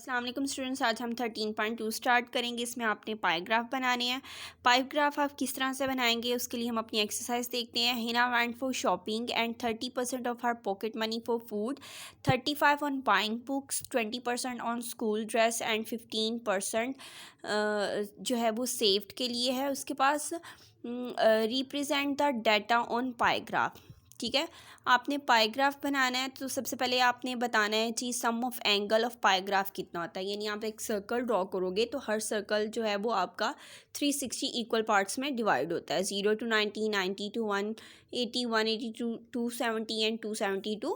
अस्सलाम वालेकुम स्टूडेंट्स, आज हम 13.2 स्टार्ट करेंगे। इसमें आपने पाइग्राफ बनाने हैं। पाइग्राफ आप किस तरह से बनाएंगे उसके लिए हम अपनी एक्सरसाइज देखते हैं। Hina went for shopping and 30% of her pocket money for food, 35 on buying books, 20% on school dress and 15% जो है वो सेव्ड के लिए है उसके पास। Represent the data on pie graph. ठीक है, आपने पाइग्राफ बनाना है तो सबसे पहले आपने बताना है जी सम ऑफ एंगल ऑफ पाइग्राफ कितना होता है। यानी आप एक सर्कल ड्रॉ करोगे तो हर सर्कल जो है वो आपका 360 इक्वल पार्ट्स में डिवाइड होता है। 0 to 90, 90 to 180, 180 to 270 and 270 to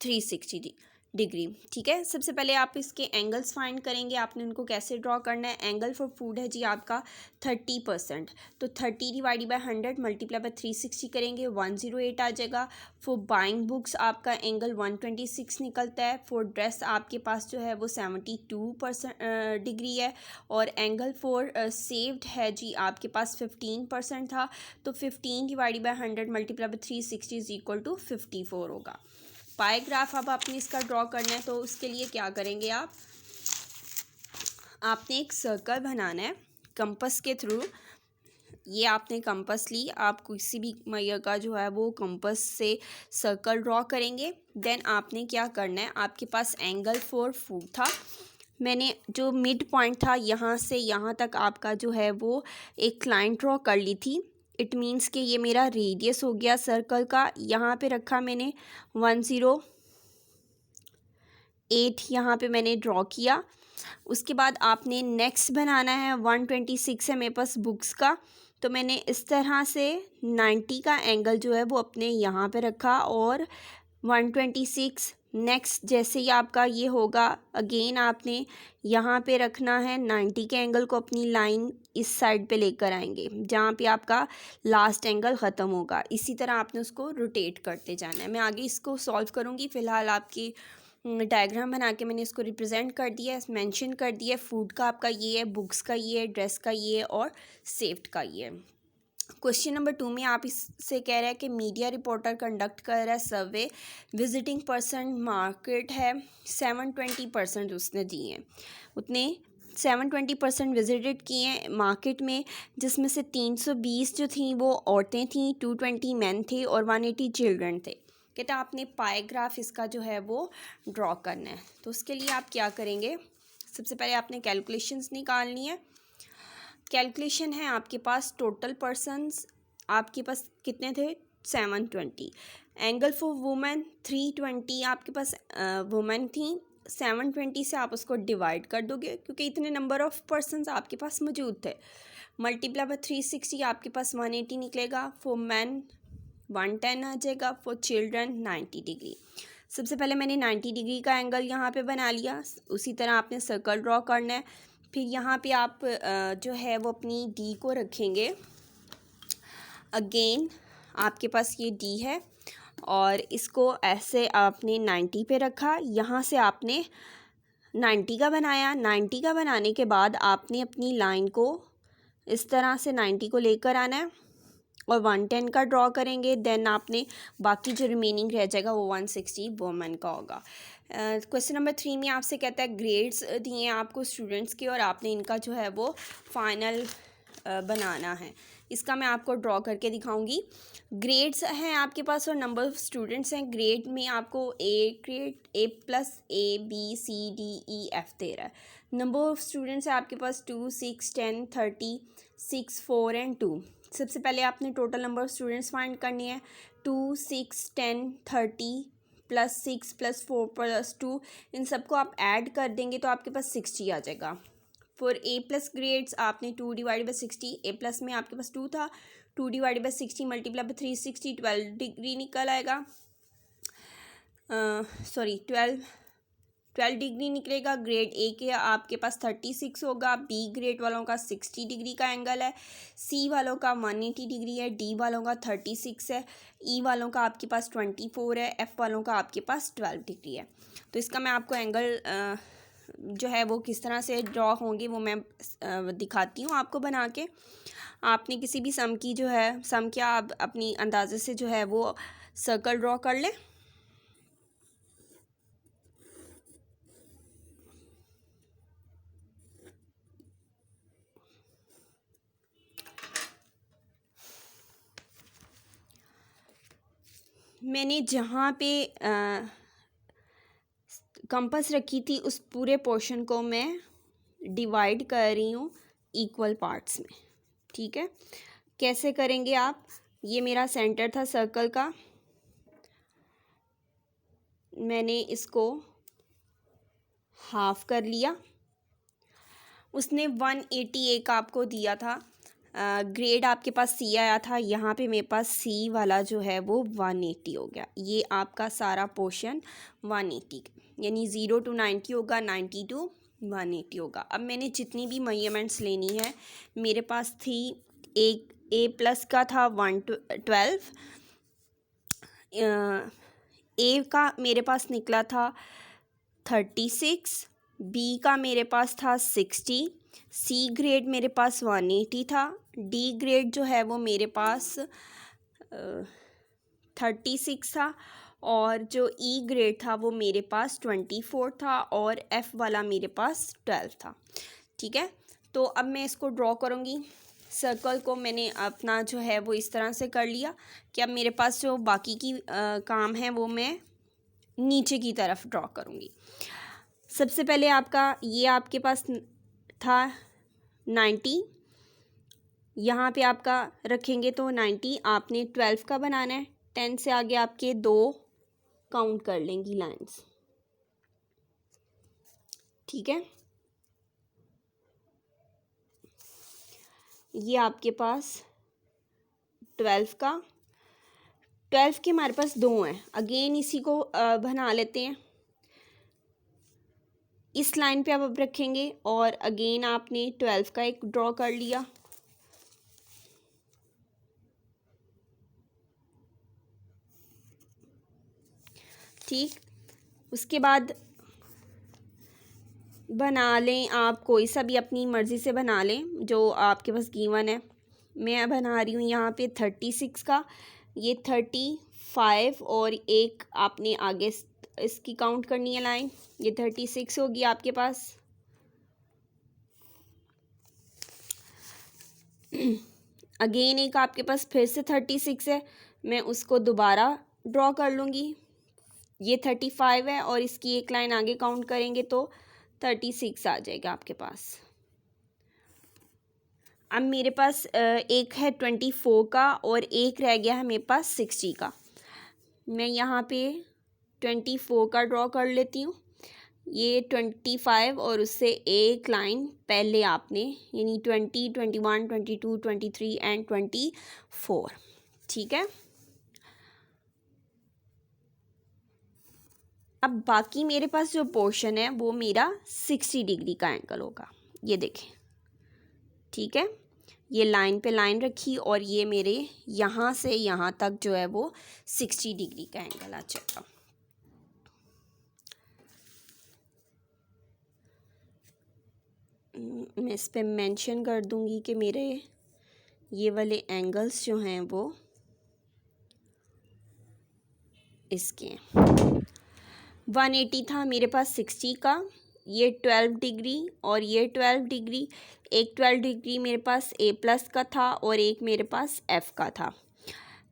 360 degree. ठीक है, सबसे पहले आप इसके एंगल्स फाइंड करेंगे। आपने उनको कैसे ड्रॉ करना है। एंगल फॉर फूड है जी आपका 30%, तो 30 डिवाइड बाई 100 मल्टीप्लाई बाई 360 करेंगे 108 आ जाएगा। फॉर बाइंग बुक्स आपका एंगल 126 निकलता है। फॉर ड्रेस आपके पास जो है वो 72% डिग्री है। और एंगल फॉर सेव्ड है जी आपके पास 15% था, तो 15 divide by 100 multiply by 360 is equal to 54 होगा। पाइग्राफ अब आपने इसका ड्रॉ करना है तो उसके लिए क्या करेंगे आपने एक सर्कल बनाना है कंपास के थ्रू। ये आपने कंपास ली, आप किसी भी मैया का जो है वो कंपास से सर्कल ड्रॉ करेंगे। देन आपने क्या करना है, आपके पास एंगल फॉर फूड था। मैंने जो मिड पॉइंट था यहाँ से यहाँ तक आपका जो है वो एक लाइन ड्रॉ कर ली थी। इट मीन्स कि ये मेरा रेडियस हो गया सर्कल का। यहाँ पे रखा मैंने 108, यहाँ पे मैंने ड्रॉ किया। उसके बाद आपने नेक्स्ट बनाना है 126 है मेरे पास बुक्स का, तो मैंने इस तरह से 90 का एंगल जो है वो अपने यहाँ पे रखा और 126 नेक्स्ट जैसे ही आपका ये होगा अगेन आपने यहाँ पे रखना है 90 के एंगल को। अपनी लाइन इस साइड पे लेकर आएंगे जहाँ पे आपका लास्ट एंगल ख़त्म होगा। इसी तरह आपने उसको रोटेट करते जाना है। मैं आगे इसको सॉल्व करूँगी, फ़िलहाल आपकी डायग्राम बना के मैंने इसको रिप्रेजेंट कर दिया है, मेंशन कर दिया है। फूड का आपका ये है, बुक्स का ये है, ड्रेस का ये है और सेफ्ट का ये है। क्वेश्चन नंबर 2 में आप इससे कह रहे हैं कि मीडिया रिपोर्टर कंडक्ट कर रहा है सर्वे, विजिटिंग पर्सन मार्केट है 720% उसने दिए हैं। उतने 720% विजिटेड किए हैं मार्केट में, जिसमें से 320 जो थी वो औरतें थीं, 220 मैन थे और 180 चिल्ड्रन थे। कहता आपने पाइग्राफ इसका जो है वो ड्रॉ करना है। तो उसके लिए आप क्या करेंगे, सबसे पहले आपने कैलकुलेशंस निकालनी है। कैलकुलेशन है आपके पास टोटल पर्सन्स आपके पास कितने थे 720। एंगल फॉर वुमेन 320 आपके पास वुमेन थी। 720 से आप उसको डिवाइड कर दोगे क्योंकि इतने नंबर ऑफ़ पर्सन्स आपके पास मौजूद थे। मल्टीप्लाई बाय 360 आपके पास 180 निकलेगा। फॉर मैन 110 आ जाएगा। For children 90 degree. सबसे पहले मैंने 90 डिग्री का एंगल यहाँ पे बना लिया। उसी तरह आपने सर्कल ड्रॉ करना है। फिर यहाँ पे आप जो है वो अपनी डी को रखेंगे। अगेन आपके पास ये डी है और इसको ऐसे आपने 90 पे रखा। यहाँ से आपने 90 का बनाया। 90 का बनाने के बाद आपने अपनी लाइन को इस तरह से 90 को लेकर आना है और 110 का ड्रॉ करेंगे। देन आपने बाकी जो रिमेनिंग रह जाएगा वो 160 वुमेन का होगा। क्वेश्चन नंबर 3 में आपसे कहता है ग्रेड्स दिए हैं आपको स्टूडेंट्स के और आपने इनका जो है वो फाइनल बनाना है। इसका मैं आपको ड्रॉ करके दिखाऊंगी। ग्रेड्स हैं आपके पास और नंबर ऑफ़ स्टूडेंट्स हैं। ग्रेड में आपको grade A+, A, B, C, D, E, F दे रहा है। नंबर ऑफ़ स्टूडेंट्स है आपके पास 2, 6, 10, 30, 6, 4 एंड 2। सबसे पहले आपने total number of students find करनी है। 2, 6, 10, 30 + 6 + 4 + 2 इन सबको आप ऐड कर देंगे तो आपके पास 60 आ जाएगा। फॉर A+ ग्रेड्स आपने 2 डिवाइड बाई 60, A+ में आपके पास 2 था, 2 divide by 60 multiply by 360 12 degree निकल आएगा। सॉरी 12 डिग्री निकलेगा। ग्रेड ए के आपके पास 36 होगा। बी ग्रेड वालों का 60 डिग्री का एंगल है। सी वालों का 180 डिग्री है। डी वालों का 36 है। ई वालों का आपके पास 24 है। एफ वालों का आपके पास 12 डिग्री है। तो इसका मैं आपको एंगल जो है वो किस तरह से ड्रॉ होंगे वो मैं दिखाती हूँ आपको बना के। आपने किसी भी सम की जो है सम क्या आप अपनी अंदाजे से जो है वो सर्कल ड्रॉ कर लें। मैंने जहाँ पे कंपास रखी थी उस पूरे पोर्शन को मैं डिवाइड कर रही हूँ इक्वल पार्ट्स में। ठीक है, कैसे करेंगे आप? ये मेरा सेंटर था सर्कल का, मैंने इसको हाफ कर लिया। उसने 188 का आपको दिया था, ग्रेड आपके पास सी आया था, यहाँ पे मेरे पास सी वाला जो है वो 180 हो गया। ये आपका सारा पोर्शन 180 यानी 0 to 90 होगा, 90 to 180 होगा। अब मैंने जितनी भी मेजरमेंट्स लेनी है, मेरे पास थी एक ए प्लस का था 112, ए का मेरे पास निकला था 36, बी का मेरे पास था 60, सी ग्रेड मेरे पास 180 था, डी ग्रेड जो है वो मेरे पास 36 था, और जो ई ग्रेड था वो मेरे पास 24 था, और एफ वाला मेरे पास 12 था। ठीक है, तो अब मैं इसको ड्रॉ करूँगी। सर्कल को मैंने अपना जो है वो इस तरह से कर लिया कि अब मेरे पास जो बाकी की काम है वो मैं नीचे की तरफ ड्रॉ करूँगी। सबसे पहले आपका ये आपके पास था 90, यहाँ पे आपका रखेंगे तो 90, आपने 12 का बनाना है। 10 से आगे आपके 2 काउंट कर लेंगी लाइंस। ठीक है, ये आपके पास 12 का, 12 के हमारे पास 2 हैं। अगेन इसी को बना लेते हैं। इस लाइन पे आप अब रखेंगे और अगेन आपने 12 का एक ड्रॉ कर लिया। ठीक, उसके बाद बना लें आप कोई सा भी, अपनी मर्ज़ी से बना लें जो आपके पास गिवन है। मैं बना रही हूँ यहाँ पे 36 का, ये 35 और एक आपने आगे इसकी काउंट करनी है लाइन, ये 36 होगी आपके पास। अगेन एक आपके पास फिर से 36 है, मैं उसको दोबारा ड्रॉ कर लूँगी। ये 35 है और इसकी एक लाइन आगे काउंट करेंगे तो 36 आ जाएगा आपके पास। अब मेरे पास एक है 24 का और एक रह गया है मेरे पास 60 का। मैं यहाँ पे 24 का ड्रॉ कर लेती हूँ। ये 25 और उससे एक लाइन पहले आपने, यानी 20, 21, 22, 23 एंड 24। ठीक है, अब बाकी मेरे पास जो पोर्शन है वो मेरा 60 डिग्री का एंगल होगा। ये देखें, ठीक है, ये लाइन पे लाइन रखी और ये मेरे यहाँ से यहाँ तक जो है वो 60 डिग्री का एंगल आ जाएगा। मैं इस पे मेंशन कर दूंगी कि मेरे ये वाले एंगल्स जो हैं वो इसके 180 था मेरे पास 60 का, ये 12 डिग्री और ये 12 डिग्री, एक 12 डिग्री मेरे पास ए प्लस का था और एक मेरे पास एफ का था।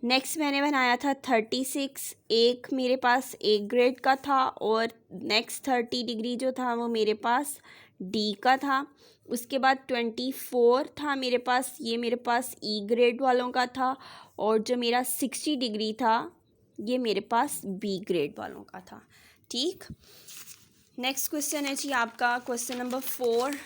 नेक्स्ट मैंने बनाया था 36, एक मेरे पास ए ग्रेड का था और नेक्स्ट 30 डिग्री जो था वो मेरे पास डी का था। उसके बाद 24 था मेरे पास, ये मेरे पास ई ग्रेड वालों का था, और जो मेरा 60 डिग्री था ये मेरे पास बी ग्रेड वालों का था। ठीक, नेक्स्ट क्वेश्चन है जी आपका क्वेश्चन नंबर 4।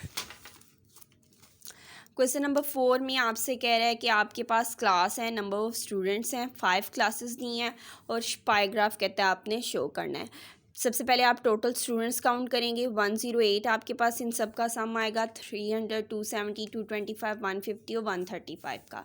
क्वेश्चन नंबर 4 में आपसे कह रहा है कि आपके पास क्लास है, नंबर ऑफ़ स्टूडेंट्स हैं, 5 क्लासेस दी हैं और पाईग्राफ कहता है आपने शो करना है। सबसे पहले आप टोटल स्टूडेंट्स काउंट करेंगे, 108 आपके पास इन सब का सम आएगा, 300, 270, 225, 150 और 135 का।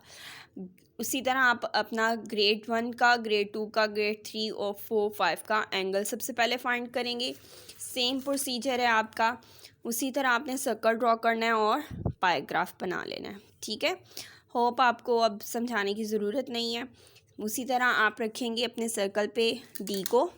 उसी तरह आप अपना ग्रेड 1 का, ग्रेड 2 का, ग्रेड 3 और 4, 5 का एंगल सबसे पहले फाइंड करेंगे। सेम प्रोसीजर है आपका, उसी तरह आपने सर्कल ड्रॉ करना है और पाईग्राफ बना लेना है। ठीक है, होप आपको अब समझाने की ज़रूरत नहीं है। उसी तरह आप रखेंगे अपने सर्कल पे डी को,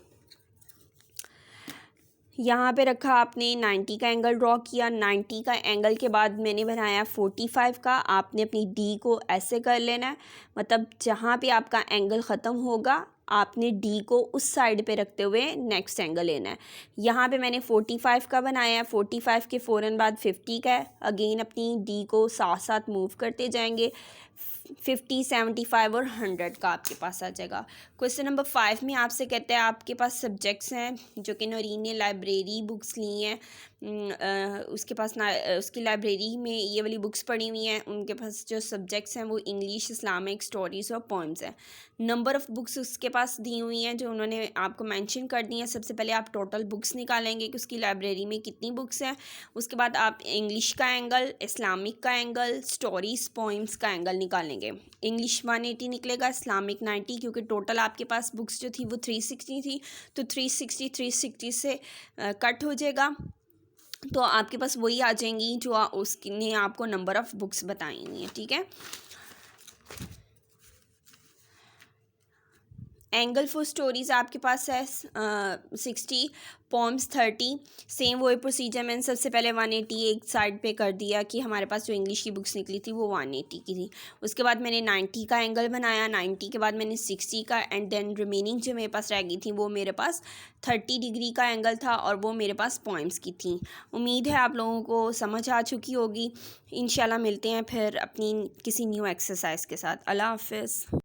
यहाँ पे रखा आपने 90 का एंगल ड्रॉ किया। 90 का एंगल के बाद मैंने बनाया 45 का। आपने अपनी डी को ऐसे कर लेना है, मतलब जहाँ पे आपका एंगल ख़त्म होगा आपने डी को उस साइड पे रखते हुए नेक्स्ट एंगल लेना है। यहाँ पे मैंने 45 का बनाया है, 45 के फ़ौरन बाद 50 का है। अगेन अपनी डी को साथ साथ मूव करते जाएंगे, 50, 75 और 100 का आपके पास आ जाएगा। क्वेश्चन नंबर 5 में आपसे कहते हैं आपके पास सब्जेक्ट्स हैं जो कि नौरीन ने लाइब्रेरी बुक्स ली हैं, उसके पास ना उसकी लाइब्रेरी में ये वाली बुक्स पढ़ी हुई हैं। उनके पास जो सब्जेक्ट्स हैं वो इंग्लिश, इस्लामिक, स्टोरीज़ और पोइम्स हैं। नंबर ऑफ़ बुक्स उसके पास दी हुई हैं जो उन्होंने आपको मेंशन कर दी हैं। सबसे पहले आप टोटल बुक्स निकालेंगे कि उसकी लाइब्रेरी में कितनी बुक्स हैं। उसके बाद आप इंग्लिश का एंगल, इस्लामिक का एंगल, स्टोरीज़, पोइम्स का एंगल निकालेंगे। इंग्लिश 180 निकलेगा, इस्लामिक 90, क्योंकि टोटल आपके पास बुक्स जो थी वो 360 थी, तो 360 से कट हो जाएगा, तो आपके पास वही आ जाएंगी जो उसने आपको नंबर ऑफ़ बुक्स बताई हुई हैं। ठीक है, एंगल फॉर स्टोरीज़ आपके पास है 60, पोम्स 30। सेम वही प्रोसीजर मैंने सबसे पहले 180 एक साइड पे कर दिया कि हमारे पास जो इंग्लिश की बुक्स निकली थी वो 180 की थी। उसके बाद मैंने 90 का एंगल बनाया, 90 के बाद मैंने 60 का, एंड देन रिमेनिंग जो मेरे पास रह गई थी वो मेरे पास 30 डिग्री का एंगल था और वो मेरे पास पोइम्स की थी। उम्मीद है आप लोगों को समझ आ चुकी होगी। इंशाल्लाह मिलते हैं फिर अपनी किसी न्यू एक्सरसाइज के साथ। अल्लाह हाफ़िज़।